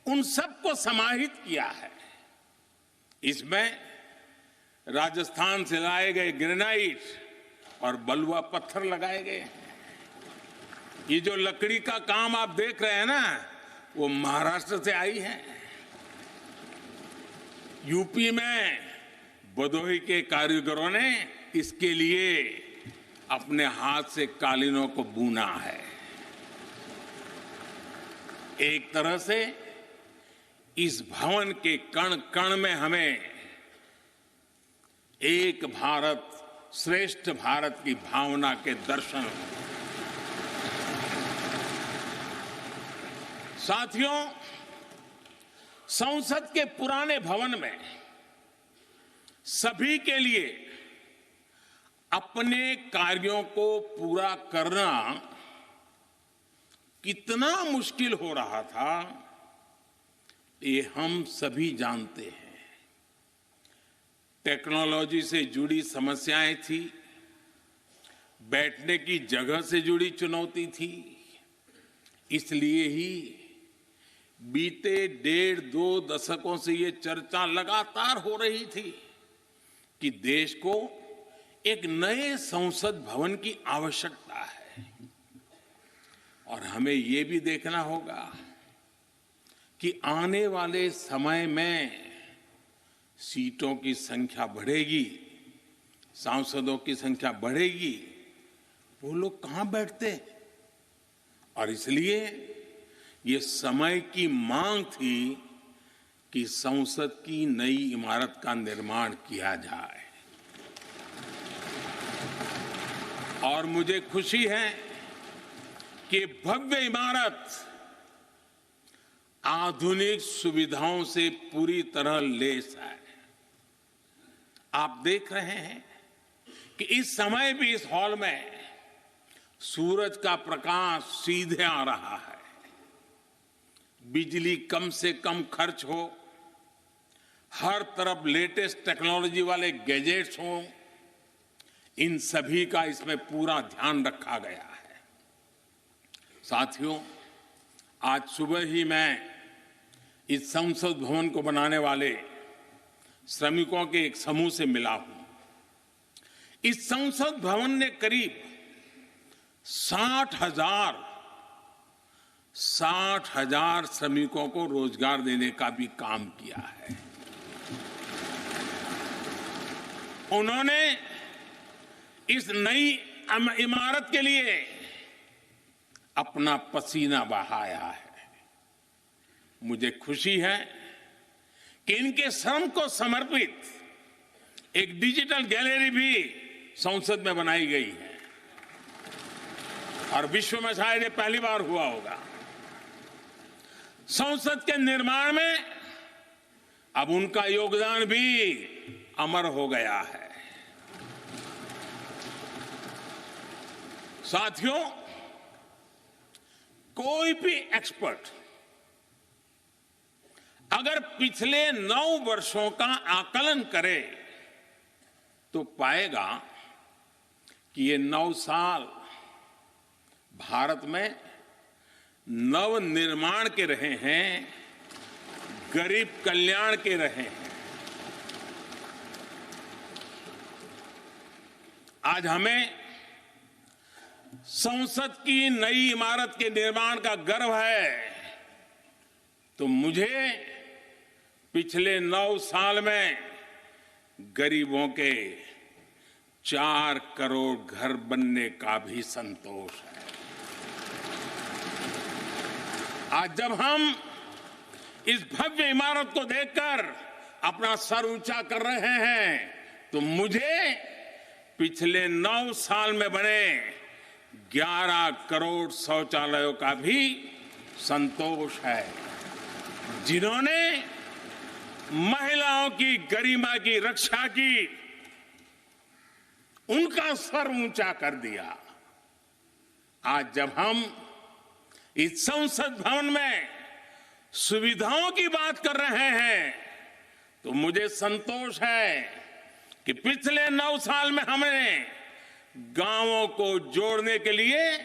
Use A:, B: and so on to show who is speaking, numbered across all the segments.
A: उन सबको समाहित किया है। इसमें राजस्थान से लाए गए ग्रेनाइट और बलुआ पत्थर लगाए गए हैं। ये जो लकड़ी का काम आप देख रहे हैं ना, वो महाराष्ट्र से आई है। यूपी में भदोही के कारीगरों ने इसके लिए अपने हाथ से कालीनों को बुना है। एक तरह से इस भवन के कण कण में हमें एक भारत श्रेष्ठ भारत की भावना के दर्शन हो। साथियों, संसद के पुराने भवन में सभी के लिए अपने कार्यों को पूरा करना कितना मुश्किल हो रहा था, ये हम सभी जानते हैं। टेक्नोलॉजी से जुड़ी समस्याएं थी, बैठने की जगह से जुड़ी चुनौती थी। इसलिए ही बीते 1.5-2 दशकों से ये चर्चा लगातार हो रही थी कि देश को एक नए संसद भवन की आवश्यकता है। और हमें ये भी देखना होगा कि आने वाले समय में सीटों की संख्या बढ़ेगी, सांसदों की संख्या बढ़ेगी, वो लोग कहां बैठते? और इसलिए ये समय की मांग थी कि संसद की नई इमारत का निर्माण किया जाए। और मुझे खुशी है कि भव्य इमारत आधुनिक सुविधाओं से पूरी तरह लैस है। आप देख रहे हैं कि इस समय भी इस हॉल में सूरज का प्रकाश सीधे आ रहा है। बिजली कम से कम खर्च हो, हर तरफ लेटेस्ट टेक्नोलॉजी वाले गैजेट्स हों, इन सभी का इसमें पूरा ध्यान रखा गया है। साथियों, आज सुबह ही मैं इस संसद भवन को बनाने वाले श्रमिकों के एक समूह से मिला हूं। इस संसद भवन ने करीब 60,000 श्रमिकों को रोजगार देने का भी काम किया है। उन्होंने इस नई इमारत के लिए अपना पसीना बहाया है। मुझे खुशी है कि इनके श्रम को समर्पित एक डिजिटल गैलरी भी संसद में बनाई गई है और विश्व में शायद ये पहली बार हुआ होगा। संसद के निर्माण में अब उनका योगदान भी अमर हो गया है। साथियों, कोई भी एक्सपर्ट अगर पिछले 9 वर्षों का आकलन करे तो पाएगा कि ये 9 साल भारत में नव निर्माण के रहे हैं, गरीब कल्याण के रहे हैं। आज हमें संसद की नई इमारत के निर्माण का गर्व है, तो मुझे पिछले 9 साल में गरीबों के 4 करोड़ घर बनने का भी संतोष है। आज जब हम इस भव्य इमारत को देखकर अपना सर ऊंचा कर रहे हैं, तो मुझे पिछले 9 साल में बने 11 करोड़ शौचालयों का भी संतोष है, जिन्होंने महिलाओं की गरिमा की रक्षा की, उनका सर ऊंचा कर दिया। आज जब हम इस संसद भवन में सुविधाओं की बात कर रहे हैं, तो मुझे संतोष है कि पिछले 9 साल में हमने गांवों को जोड़ने के लिए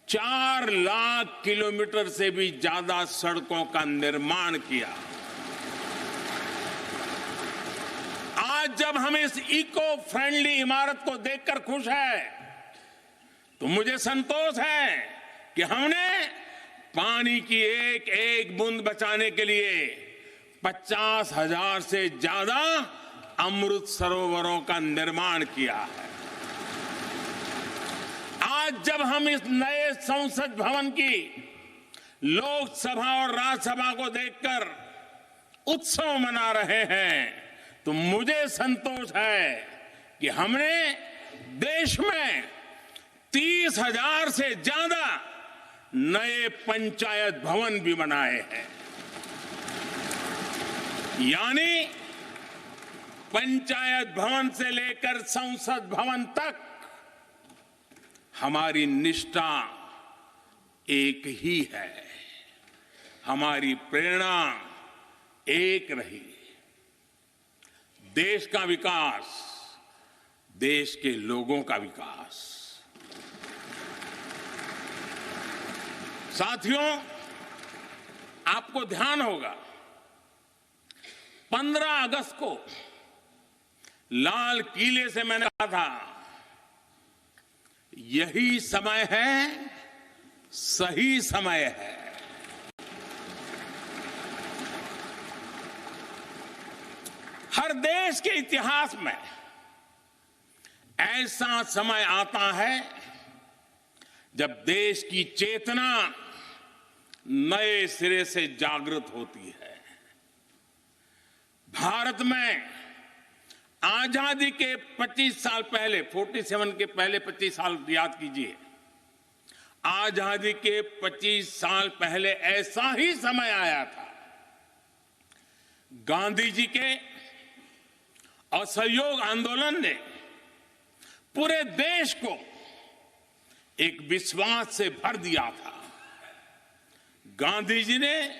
A: 4 लाख किलोमीटर से भी ज्यादा सड़कों का निर्माण किया। आज जब हम इस इको फ्रेंडली इमारत को देखकर खुश हैं, तो मुझे संतोष है कि हमने पानी की एक एक बूंद बचाने के लिए 50,000 से ज्यादा अमृत सरोवरों का निर्माण किया है। आज जब हम इस नए संसद भवन की लोकसभा और राज्यसभा को देखकर उत्सव मना रहे हैं, तो मुझे संतोष है कि हमने देश में 30,000 से ज्यादा नए पंचायत भवन भी बनाए हैं। यानी पंचायत भवन से लेकर संसद भवन तक हमारी निष्ठा एक ही है, हमारी प्रेरणा एक रही। देश का विकास, देश के लोगों का विकास। साथियों, आपको ध्यान होगा 15 अगस्त को लाल किले से मैंने कहा था, यही समय है, सही समय है। हर देश के इतिहास में ऐसा समय आता है जब देश की चेतना नए सिरे से जागृत होती है। भारत में आजादी के 25 साल पहले, 47 के पहले 25 साल याद कीजिए, आजादी के 25 साल पहले ऐसा ही समय आया था। गांधी जी के असहयोग आंदोलन ने पूरे देश को एक विश्वास से भर दिया था। गांधी जी ने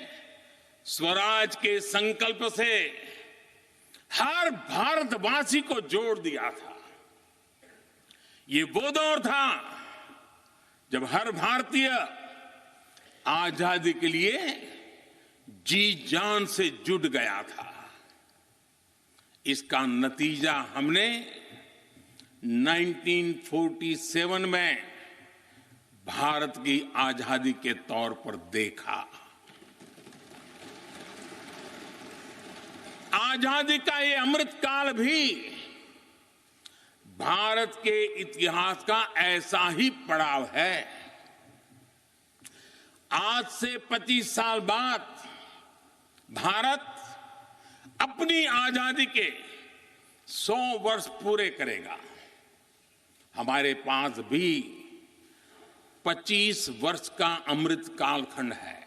A: स्वराज के संकल्प से हर भारतवासी को जोड़ दिया था। ये वो दौर था जब हर भारतीय आजादी के लिए जी जान से जुट गया था। इसका नतीजा हमने 1947 में भारत की आजादी के तौर पर देखा। आजादी का ये अमृत काल भी भारत के इतिहास का ऐसा ही पड़ाव है। आज से 25 साल बाद भारत अपनी आजादी के 100 वर्ष पूरे करेगा। हमारे पास भी 25 वर्ष का अमृत कालखंड है।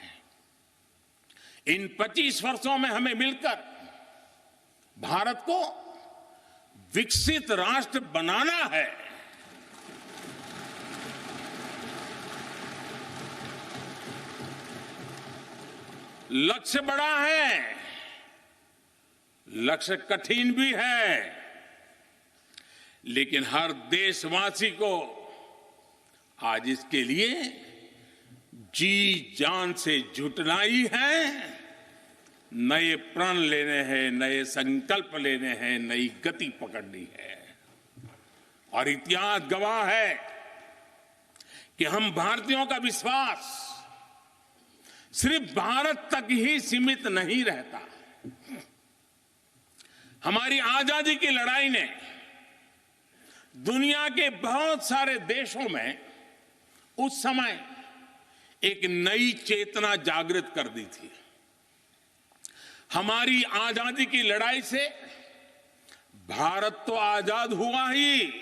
A: इन 25 वर्षों में हमें मिलकर भारत को विकसित राष्ट्र बनाना है। लक्ष्य बड़ा है, लक्ष्य कठिन भी है, लेकिन हर देशवासी को आज इसके लिए जी जान से जुटना ही है। नए प्रण लेने हैं, नए संकल्प लेने हैं, नई गति पकड़नी है। और इतिहास गवाह है कि हम भारतीयों का विश्वास सिर्फ भारत तक ही सीमित नहीं रहता। हमारी आजादी की लड़ाई ने दुनिया के बहुत सारे देशों में उस समय एक नई चेतना जागृत कर दी थी। हमारी आजादी की लड़ाई से भारत तो आजाद हुआ ही,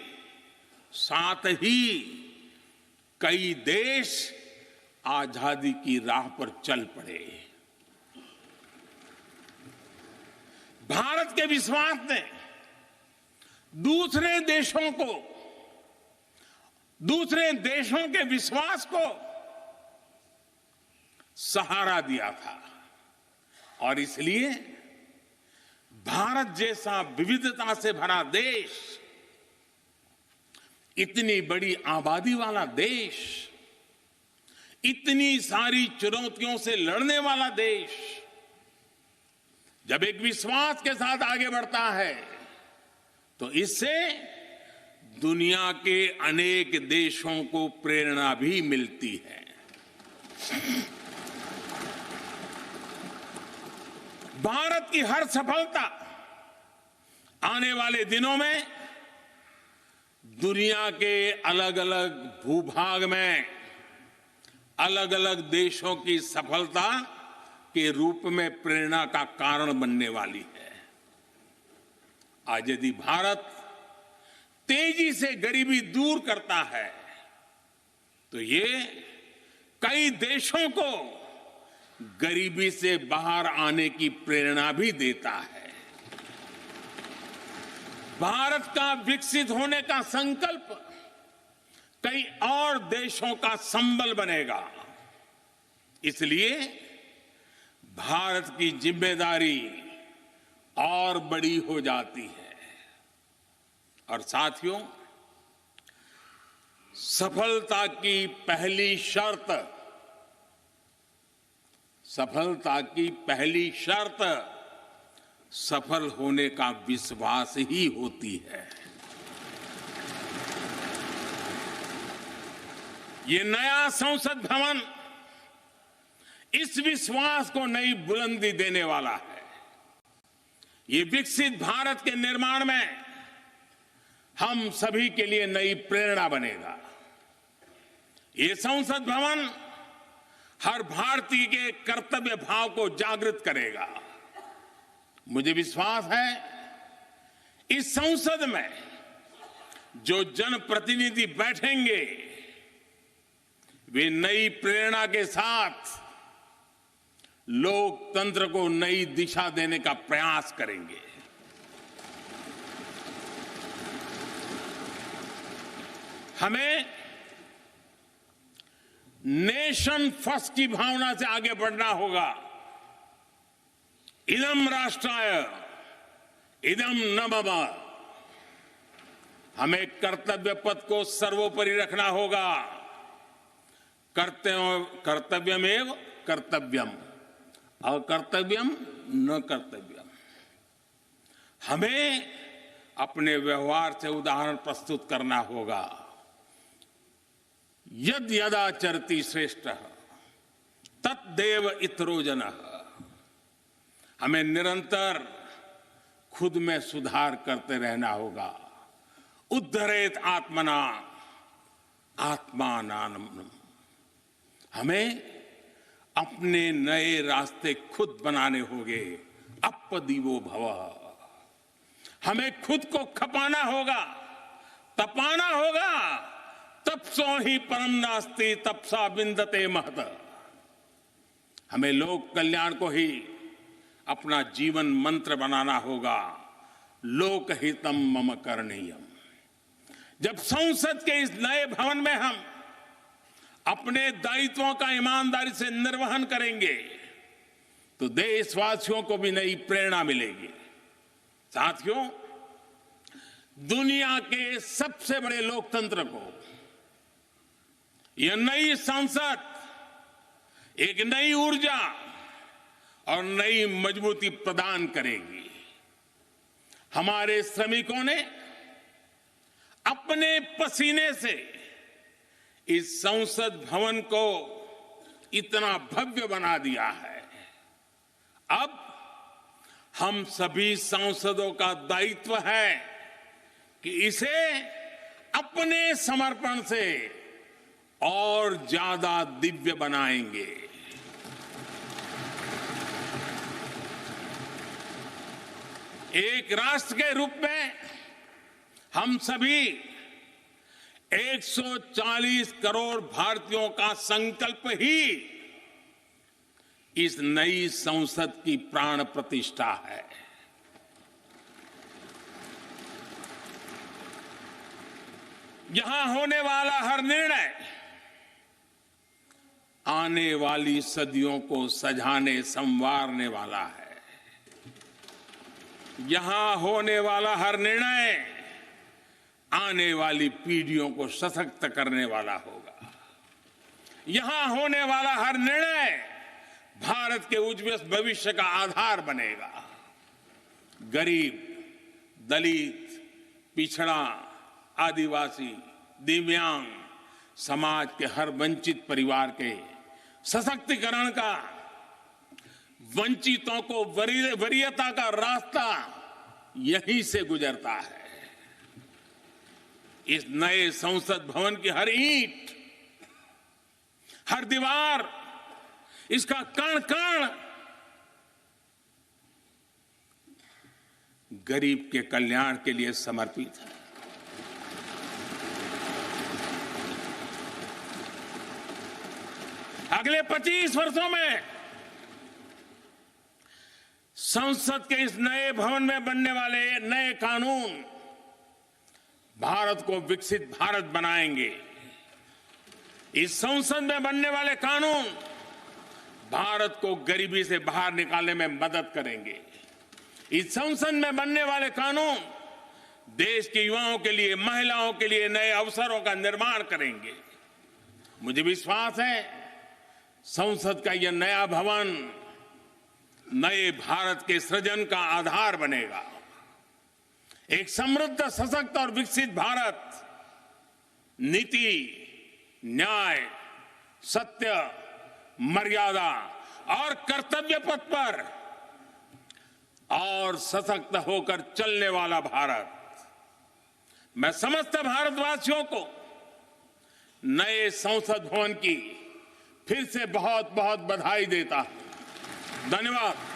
A: साथ ही कई देश आजादी की राह पर चल पड़े। भारत के विश्वास ने दूसरे देशों के विश्वास को सहारा दिया था। और इसलिए भारत जैसा विविधता से भरा देश, इतनी बड़ी आबादी वाला देश इतनी सारी चुनौतियों से लड़ने वाला देश जब एक विश्वास के साथ आगे बढ़ता है तो इससे दुनिया के अनेक देशों को प्रेरणा भी मिलती है। भारत की हर सफलता आने वाले दिनों में दुनिया के अलग अलग भूभाग में अलग अलग देशों की सफलता के रूप में प्रेरणा का कारण बनने वाली है। आज यदि भारत तेजी से गरीबी दूर करता है तो ये कई देशों को गरीबी से बाहर आने की प्रेरणा भी देता है। भारत का विकसित होने का संकल्प कई और देशों का संबल बनेगा। इसलिए भारत की जिम्मेदारी और बड़ी हो जाती है। और साथियों, सफलता की पहली शर्त सफल होने का विश्वास ही होती है। ये नया संसद भवन इस विश्वास को नई बुलंदी देने वाला है। ये विकसित भारत के निर्माण में हम सभी के लिए नई प्रेरणा बनेगा। ये संसद भवन हर भारतीय के कर्तव्य भाव को जागृत करेगा। मुझे विश्वास है इस संसद में जो जनप्रतिनिधि बैठेंगे वे नई प्रेरणा के साथ लोकतंत्र को नई दिशा देने का प्रयास करेंगे। हमें नेशन फर्स्ट की भावना से आगे बढ़ना होगा। इदम राष्ट्राय इदम न मम। हमें कर्तव्य पथ को सर्वोपरि रखना होगा। कर्तव्यमेव कर्तव्यम अकर्तव्यम न कर्तव्यम। हमें अपने व्यवहार से उदाहरण प्रस्तुत करना होगा। यद यदाचरति श्रेष्ठः तत्देव इतरो जनः। हमें निरंतर खुद में सुधार करते रहना होगा। उद्धरेत आत्मना आत्मानानम। हमें अपने नए रास्ते खुद बनाने होंगे। अपदीवो भवः। हमें खुद को खपाना होगा, तपाना होगा। तपसो ही परम नास्ति तपसा विंदते महत। हमें लोक कल्याण को ही अपना जीवन मंत्र बनाना होगा। लोकहितम मम करणीयम। जब संसद के इस नए भवन में हम अपने दायित्वों का ईमानदारी से निर्वहन करेंगे तो देशवासियों को भी नई प्रेरणा मिलेगी। साथियों, दुनिया के सबसे बड़े लोकतंत्र को यह नई संसद एक नई ऊर्जा और नई मजबूती प्रदान करेगी। हमारे श्रमिकों ने अपने पसीने से इस संसद भवन को इतना भव्य बना दिया है। अब हम सभी सांसदों का दायित्व है कि इसे अपने समर्पण से और ज्यादा दिव्य बनाएंगे। एक राष्ट्र के रूप में हम सभी 140 करोड़ भारतीयों का संकल्प ही इस नई संसद की प्राण प्रतिष्ठा है। यहां होने वाला हर निर्णय आने वाली सदियों को सजाने संवारने वाला है। यहां होने वाला हर निर्णय आने वाली पीढ़ियों को सशक्त करने वाला होगा। यहां होने वाला हर निर्णय भारत के उज्ज्वल भविष्य का आधार बनेगा। गरीब, दलित, पिछड़ा, आदिवासी, दिव्यांग, समाज के हर वंचित परिवार के सशक्तिकरण का, वंचितों को वरीयता का रास्ता यहीं से गुजरता है। इस नए संसद भवन की हर ईंट, हर दीवार, इसका कण कण गरीब के कल्याण के लिए समर्पित है। अगले 25 वर्षों में संसद के इस नए भवन में बनने वाले नए कानून भारत को विकसित भारत बनाएंगे। इस संसद में बनने वाले कानून भारत को गरीबी से बाहर निकालने में मदद करेंगे। इस संसद में बनने वाले कानून देश के युवाओं के लिए, महिलाओं के लिए नए अवसरों का निर्माण करेंगे। मुझे विश्वास है संसद का यह नया भवन नए भारत के सृजन का आधार बनेगा। एक समृद्ध, सशक्त और विकसित भारत नीति, न्याय, सत्य, मर्यादा और कर्तव्य पथ पर और सशक्त होकर चलने वाला भारत। मैं समस्त भारतवासियों को नए संसद भवन की फिर से बहुत बहुत बधाई देता हूं। धन्यवाद।